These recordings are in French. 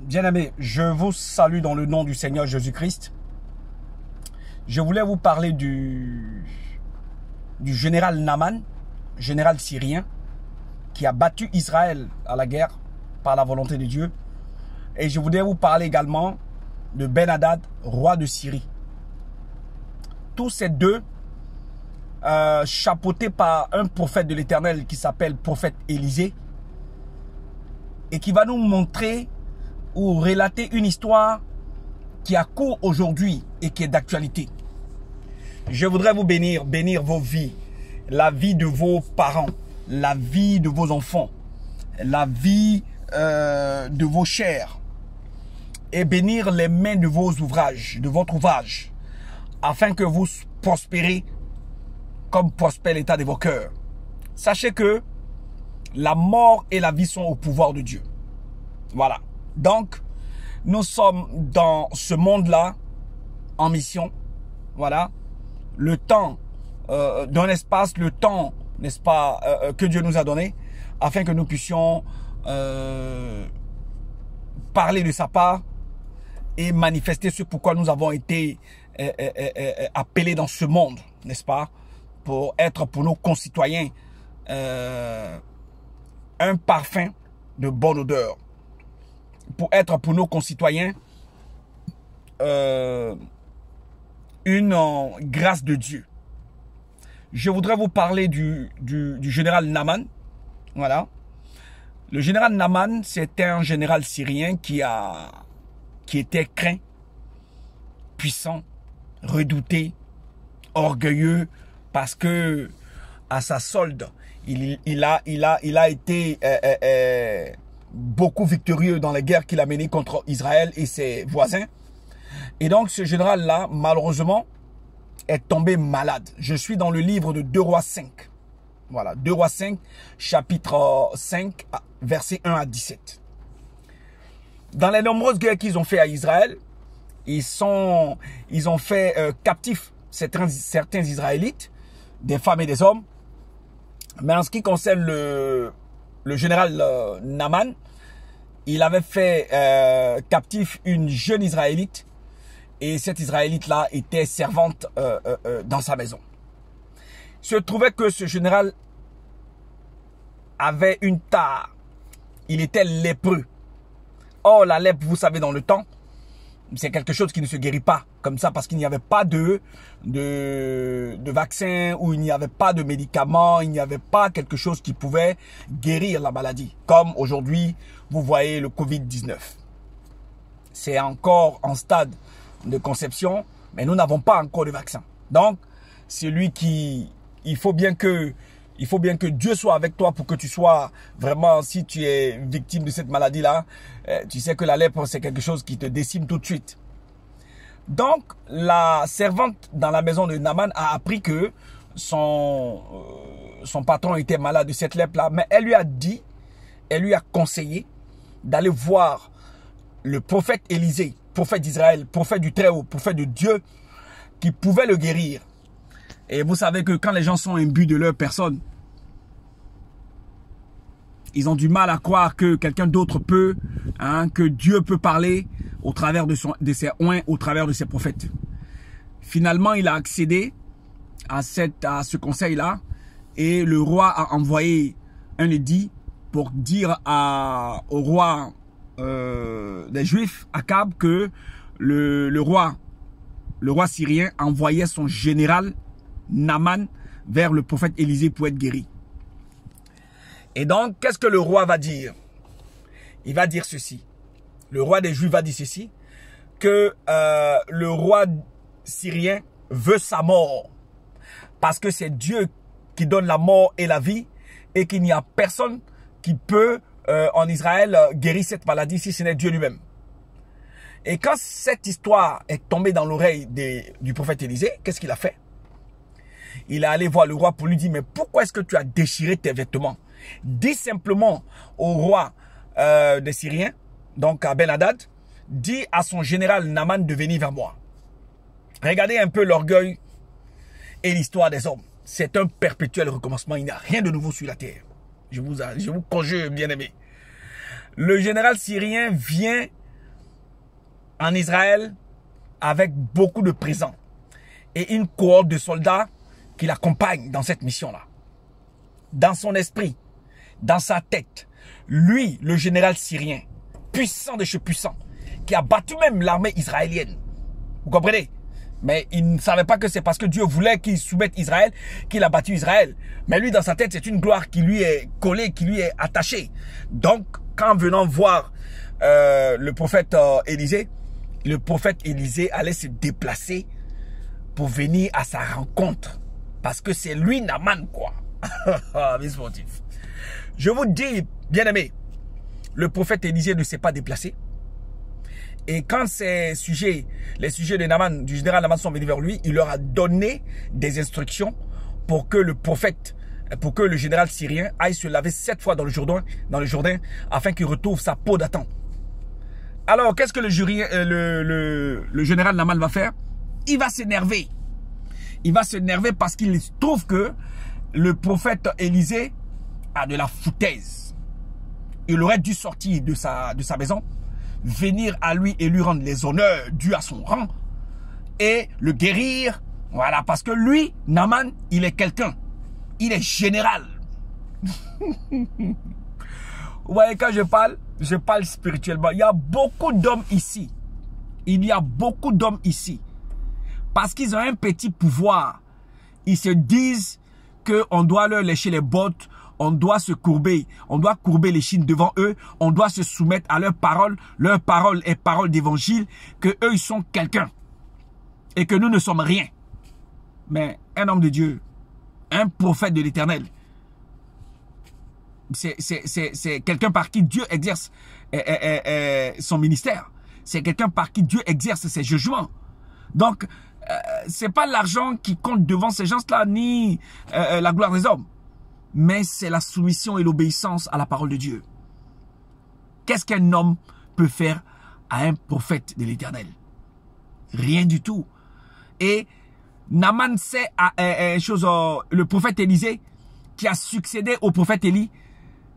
Bien-aimés, je vous salue dans le nom du Seigneur Jésus-Christ. Je voulais vous parler du général Naaman, général syrien, qui a battu Israël à la guerre par la volonté de Dieu. Et je voulais vous parler également de Ben-Hadad, roi de Syrie. Tous ces deux, chapeautés par un prophète de l'Éternel qui s'appelle prophète Élisée, et qui va nous montrer ou relater une histoire qui a cours aujourd'hui et qui est d'actualité. Je voudrais vous bénir vos vies, la vie de vos parents, la vie de vos enfants, la vie de vos chers, et bénir les mains de vos ouvrages, de votre ouvrage, afin que vous prospérez comme prospère l'état de vos cœurs. Sachez que la mort et la vie sont au pouvoir de Dieu. Voilà. Donc, nous sommes dans ce monde-là, en mission. Voilà. Le temps d'un espace, le temps, n'est-ce pas, que Dieu nous a donné, afin que nous puissions parler de sa part et manifester ce pourquoi nous avons été appelés dans ce monde, n'est-ce pas, pour être pour nos concitoyens un parfum de bonne odeur, pour être pour nos concitoyens une grâce de Dieu. Je voudrais vous parler du général Naaman. Voilà. Le général Naaman, c'était un général syrien qui était craint, puissant, redouté, orgueilleux, parce que à sa solde, il a été beaucoup victorieux dans les guerres qu'il a menées contre Israël et ses voisins. Et donc ce général-là, malheureusement, est tombé malade. Je suis dans le livre de 2 Rois 5. Voilà, 2 Rois 5, chapitre 5, versets 1 à 17. Dans les nombreuses guerres qu'ils ont fait à Israël, ils ont fait captifs certains Israélites, des femmes et des hommes. Mais en ce qui concerne le général Naaman, il avait fait captif une jeune Israélite, et cette Israélite-là était servante dans sa maison. Il se trouvait que ce général avait une tare. Il était lépreux. Or, la lèpre, vous savez, dans le temps, c'est quelque chose qui ne se guérit pas comme ça, parce qu'il n'y avait pas de vaccin, ou il n'y avait pas de médicaments, il n'y avait pas quelque chose qui pouvait guérir la maladie. Comme aujourd'hui, vous voyez le Covid-19. C'est encore en stade de conception, mais nous n'avons pas encore de vaccin. Donc, il faut bien que Dieu soit avec toi pour que tu sois vraiment, si tu es victime de cette maladie-là, tu sais que la lèpre, c'est quelque chose qui te décime tout de suite. Donc, la servante dans la maison de Naaman a appris que son patron était malade de cette lèpre-là, mais elle lui a conseillé d'aller voir le prophète Élisée, prophète d'Israël, prophète du Très-Haut, prophète de Dieu, qui pouvait le guérir. Et vous savez que quand les gens sont imbus de leur personne, ils ont du mal à croire que quelqu'un d'autre peut, que Dieu peut parler au travers de ses oints, au travers de ses prophètes. Finalement, il a accédé à ce conseil-là, et le roi a envoyé un édit pour dire au roi des Juifs, Akab, que le roi syrien envoyait son général Naaman vers le prophète Élisée pour être guéri. Et donc, qu'est-ce que le roi va dire? Il va dire ceci. Le roi des Juifs va dire ceci, que le roi syrien veut sa mort, parce que c'est Dieu qui donne la mort et la vie, et qu'il n'y a personne qui peut en Israël guérir cette maladie si ce n'est Dieu lui-même. Et quand cette histoire est tombée dans l'oreille du prophète Élisée, qu'est-ce qu'il a fait? Il est allé voir le roi pour lui dire, mais pourquoi est-ce que tu as déchiré tes vêtements? Dis simplement au roi des Syriens, donc à Ben-Hadad, dis à son général Naaman de venir vers moi. Regardez un peu l'orgueil et l'histoire des hommes. C'est un perpétuel recommencement. Il n'y a rien de nouveau sur la terre. Je vous conjure, bien-aimés. Le général syrien vient en Israël avec beaucoup de présents et une cohorte de soldats qui l'accompagnent dans cette mission-là. Dans son esprit, dans sa tête, lui, le général syrien, puissant de chez puissant, qui a battu même l'armée israélienne. Vous comprenez? Mais il ne savait pas que c'est parce que Dieu voulait qu'il soumette Israël qu'il a battu Israël. Mais lui, dans sa tête, c'est une gloire qui lui est collée, qui lui est attachée. Donc, quand venant voir le prophète Élisée, le prophète Élisée allait se déplacer pour venir à sa rencontre. Parce que c'est lui, Naaman, quoi. Mes sportifs. Je vous dis, bien aimé, le prophète Élisée ne s'est pas déplacé. Et quand les sujets de Naaman, du général Naaman sont venus vers lui, il leur a donné des instructions pour que le prophète, pour que le général syrien aille se laver 7 fois dans le Jourdain, afin qu'il retrouve sa peau d'Adam. Alors, qu'est-ce que le général Naaman va faire? Il va s'énerver. Il va s'énerver parce qu'il trouve que le prophète Élisée a de la foutaise. Il aurait dû sortir de sa maison, venir à lui et lui rendre les honneurs dus à son rang et le guérir. Voilà, parce que lui, Naaman, il est quelqu'un. Il est général. Vous voyez, quand je parle spirituellement. Il y a beaucoup d'hommes ici. Il y a beaucoup d'hommes ici. Parce qu'ils ont un petit pouvoir. Ils se disent qu'on doit leur lécher les bottes. On doit se courber. On doit courber les chines devant eux. On doit se soumettre à leur parole. Leur parole est parole d'évangile. Que eux, ils sont quelqu'un. Et que nous ne sommes rien. Mais un homme de Dieu, un prophète de l'Éternel, c'est quelqu'un par qui Dieu exerce son ministère. C'est quelqu'un par qui Dieu exerce ses jugements. Donc, c'est pas l'argent qui compte devant ces gens-là, ni la gloire des hommes. Mais c'est la soumission et l'obéissance à la parole de Dieu. Qu'est-ce qu'un homme peut faire à un prophète de l'Éternel? Rien du tout. Et Naaman sait le prophète Élisée, qui a succédé au prophète Élie,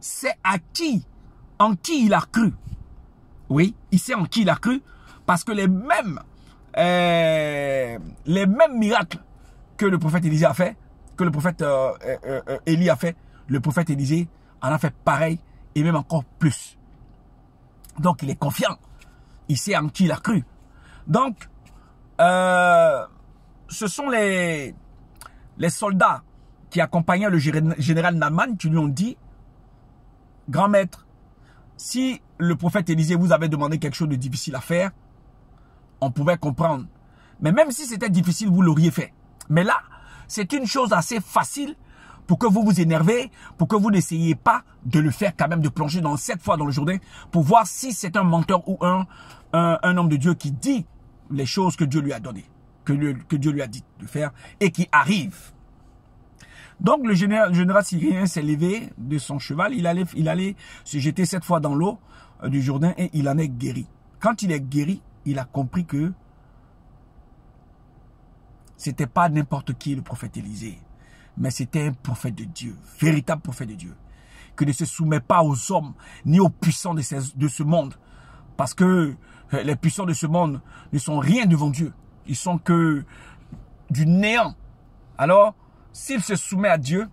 c'est en qui il a cru. Oui, il sait en qui il a cru, parce que les mêmes miracles que le prophète Élisée a fait, que le prophète Élie a fait, le prophète Élisée en a fait pareil et même encore plus. Donc il est confiant. Il sait en qui il a cru. Donc, ce sont les soldats qui accompagnaient le général Naaman qui lui ont dit: grand maître, si le prophète Élisée vous avait demandé quelque chose de difficile à faire, on pouvait comprendre. Mais même si c'était difficile, vous l'auriez fait. Mais là, c'est une chose assez facile pour que vous vous énervez, pour que vous n'essayiez pas de le faire quand même, de plonger dans 7 fois dans le Jourdain, pour voir si c'est un menteur ou un homme de Dieu qui dit les choses que Dieu lui a données, que Dieu lui a dit de faire et qui arrive. Donc le général syrien s'est levé de son cheval, il allait se jeter 7 fois dans l'eau du Jourdain et il en est guéri. Quand il est guéri, il a compris que c'était pas n'importe qui le prophète Élisée, mais c'était un prophète de Dieu, véritable prophète de Dieu, qui ne se soumet pas aux hommes ni aux puissants de ce monde, parce que les puissants de ce monde ne sont rien devant Dieu, ils sont que du néant. Alors, s'il se soumet à Dieu,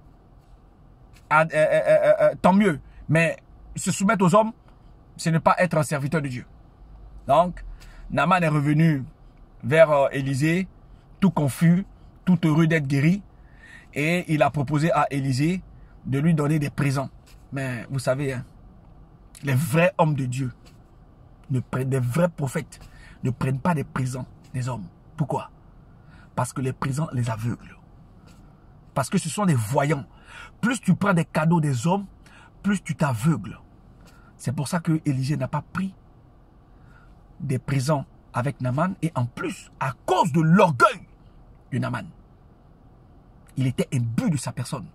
tant mieux, mais se soumettre aux hommes, ce n'est pas être un serviteur de Dieu. Donc, Naaman est revenu vers Élisée, tout confus, tout heureux d'être guéri. Et il a proposé à Élisée de lui donner des présents. Mais vous savez, hein, les vrais hommes de Dieu, des vrais prophètes, ne prennent pas des présents des hommes. Pourquoi? Parce que les présents les aveuglent. Parce que ce sont des voyants. Plus tu prends des cadeaux des hommes, plus tu t'aveugles. C'est pour ça que Élisée n'a pas pris des présents avec Naaman. Et en plus, à cause de l'orgueil de Naaman, il était imbu de sa personne.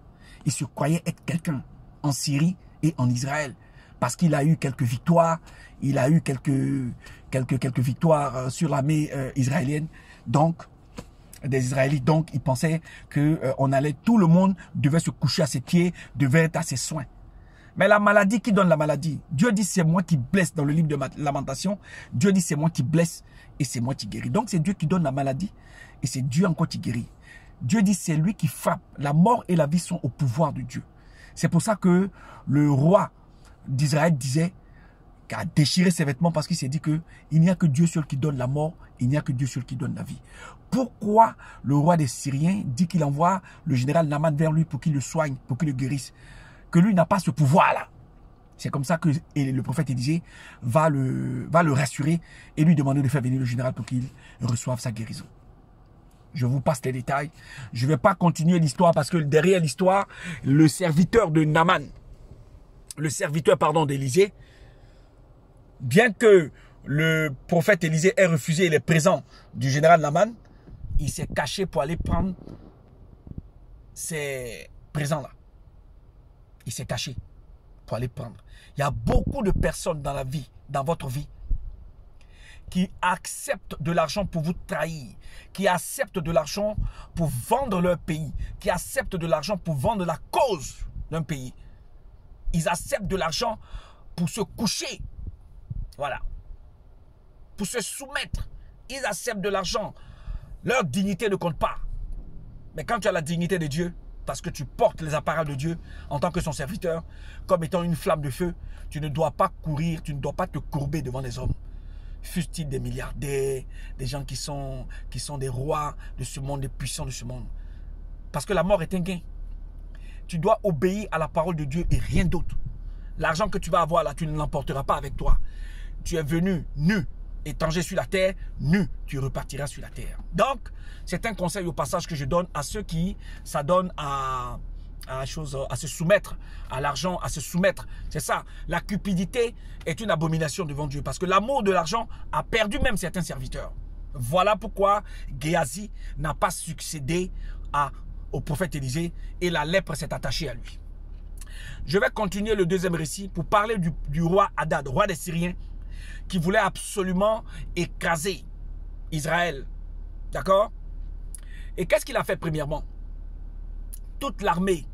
Il se croyait être quelqu'un en Syrie et en Israël. Parce qu'il a eu quelques victoires. Il a eu quelques victoires sur l'armée israélienne. Donc, des Israélites. Donc, il pensait que tout le monde devait se coucher à ses pieds, devait être à ses soins. Mais la maladie, qui donne la maladie? Dieu dit c'est moi qui blesse dans le livre de Lamentation. Dieu dit c'est moi qui blesse et c'est moi qui guéris. Donc c'est Dieu qui donne la maladie et c'est Dieu encore qui guérit. Dieu dit c'est lui qui frappe. La mort et la vie sont au pouvoir de Dieu. C'est pour ça que le roi d'Israël disait qu'il a déchiré ses vêtements parce qu'il s'est dit qu'il n'y a que Dieu seul qui donne la mort, il n'y a que Dieu seul qui donne la vie. Pourquoi le roi des Syriens dit qu'il envoie le général Naaman vers lui pour qu'il le soigne, pour qu'il le guérisse? Que lui n'a pas ce pouvoir-là. C'est comme ça que le prophète Élisée va le rassurer et lui demander de faire venir le général pour qu'il reçoive sa guérison. Je vous passe les détails. Je ne vais pas continuer l'histoire parce que derrière l'histoire, le serviteur de Naaman, le serviteur, pardon, d'Élisée, bien que le prophète Élisée ait refusé les présents du général Naaman, il s'est caché pour aller prendre ces présents-là. Il s'est caché pour aller prendre. Il y a beaucoup de personnes dans la vie, dans votre vie, qui acceptent de l'argent pour vous trahir, qui acceptent de l'argent pour vendre leur pays, qui acceptent de l'argent pour vendre la cause d'un pays. Ils acceptent de l'argent pour se coucher. Voilà. Pour se soumettre. Ils acceptent de l'argent. Leur dignité ne compte pas. Mais quand tu as la dignité de Dieu, parce que tu portes les appareils de Dieu en tant que son serviteur, comme étant une flamme de feu, tu ne dois pas courir, tu ne dois pas te courber devant les hommes. Fussent-ils des milliardaires, des gens qui sont des rois de ce monde, des puissants de ce monde. Parce que la mort est un gain. Tu dois obéir à la parole de Dieu et rien d'autre. L'argent que tu vas avoir là, tu ne l'emporteras pas avec toi. Tu es venu nu, étranger sur la terre, nu, tu repartiras sur la terre. Donc, c'est un conseil au passage que je donne à ceux qui s'adonnent à se soumettre à l'argent, à se soumettre. C'est ça. La cupidité est une abomination devant Dieu parce que l'amour de l'argent a perdu même certains serviteurs. Voilà pourquoi Géasi n'a pas succédé au prophète Élisée et la lèpre s'est attachée à lui. Je vais continuer le deuxième récit pour parler du roi Hadad, roi des Syriens, qui voulait absolument écraser Israël. D'accord? Et qu'est-ce qu'il a fait premièrement? Toute l'armée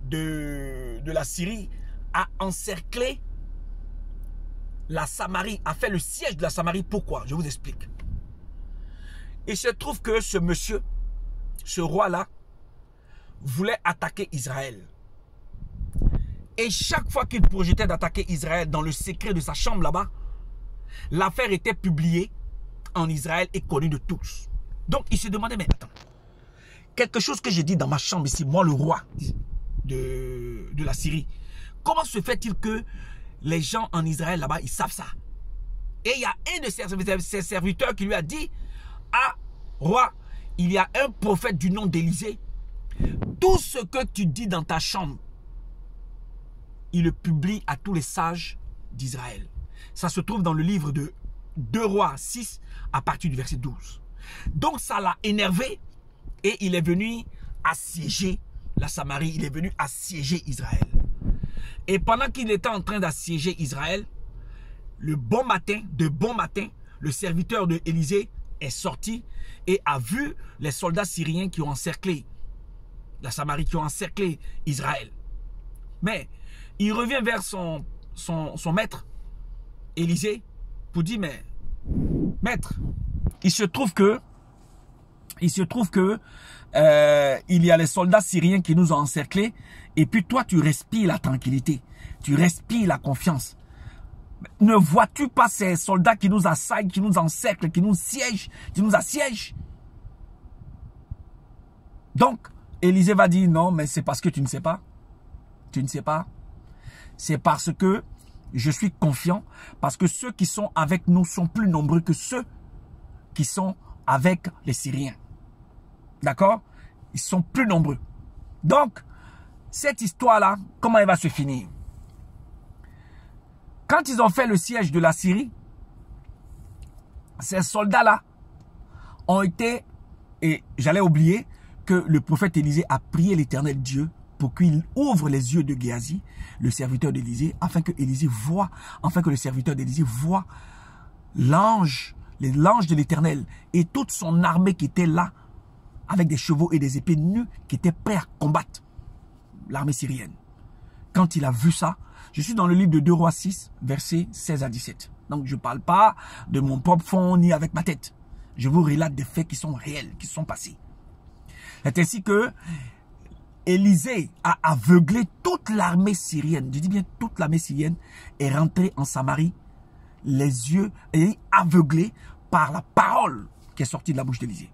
de la Syrie a encerclé la Samarie, a fait le siège de la Samarie. Pourquoi? Je vous explique. Il se trouve que ce monsieur, ce roi-là, voulait attaquer Israël. Et chaque fois qu'il projetait d'attaquer Israël dans le secret de sa chambre là-bas, l'affaire était publiée en Israël et connue de tous. Donc il se demandait, mais attends, quelque chose que j'ai dit dans ma chambre ici, moi le roi de la Syrie, comment se fait-il que les gens en Israël là-bas, ils savent ça? Et il y a un de ses serviteurs qui lui a dit, ah, roi, il y a un prophète du nom d'Élisée. Tout ce que tu dis dans ta chambre, il le publie à tous les sages d'Israël. Ça se trouve dans le livre de 2 Rois 6 à partir du verset 12. Donc ça l'a énervé et il est venu assiéger la Samarie, il est venu assiéger Israël. Et pendant qu'il était en train d'assiéger Israël, de bon matin, le serviteur de Élisée est sorti et a vu les soldats syriens qui ont encerclé la Samarie, qui ont encerclé Israël. Mais il revient vers son maître, Élisée, pour dire, mais maître, il se trouve que il y a les soldats syriens qui nous ont encerclés et puis toi tu respires la tranquillité, tu respires la confiance. Ne vois-tu pas ces soldats qui nous assaillent, qui nous encerclent, qui nous siègent, qui nous assiègent? Donc, Élisée va dire non, mais c'est parce que tu ne sais pas. Tu ne sais pas. C'est parce que je suis confiant, parce que ceux qui sont avec nous sont plus nombreux que ceux qui sont avec les Syriens. D'accord? Ils sont plus nombreux. Donc, cette histoire-là, comment elle va se finir? Quand ils ont fait le siège de la Syrie, ces soldats-là ont été, et j'allais oublier que le prophète Élisée a prié l'Éternel Dieu pour qu'il ouvre les yeux de Géasi, le serviteur d'Élisée, afin que le serviteur d'Élisée voit l'ange de l'Éternel et toute son armée qui était là, avec des chevaux et des épées nues, qui étaient prêts à combattre l'armée syrienne. quand il a vu ça, je suis dans le livre de 2 Rois 6, versets 16 à 17. Donc, je ne parle pas de mon propre fond ni avec ma tête. Je vous relate des faits qui sont réels, qui sont passés. C'est ainsi que Élisée a aveuglé toute l'armée syrienne. Je dis bien toute l'armée syrienne est rentrée en Samarie, les yeux aveuglés par la parole qui est sortie de la bouche d'Élisée.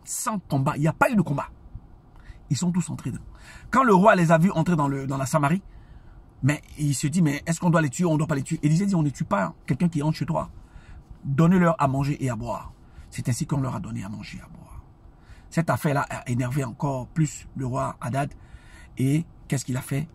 Sans combat, il n'y a pas eu de combat. Ils sont tous entrés dedans. Quand le roi les a vus entrer dans la Samarie, mais il se dit, mais est-ce qu'on doit les tuer ou on ne doit pas les tuer? Élisée dit, on ne tue pas quelqu'un qui entre chez toi. Donnez-leur à manger et à boire. C'est ainsi qu'on leur a donné à manger et à boire. Cette affaire-là a énervé encore plus le roi Hadad. Et qu'est-ce qu'il a fait?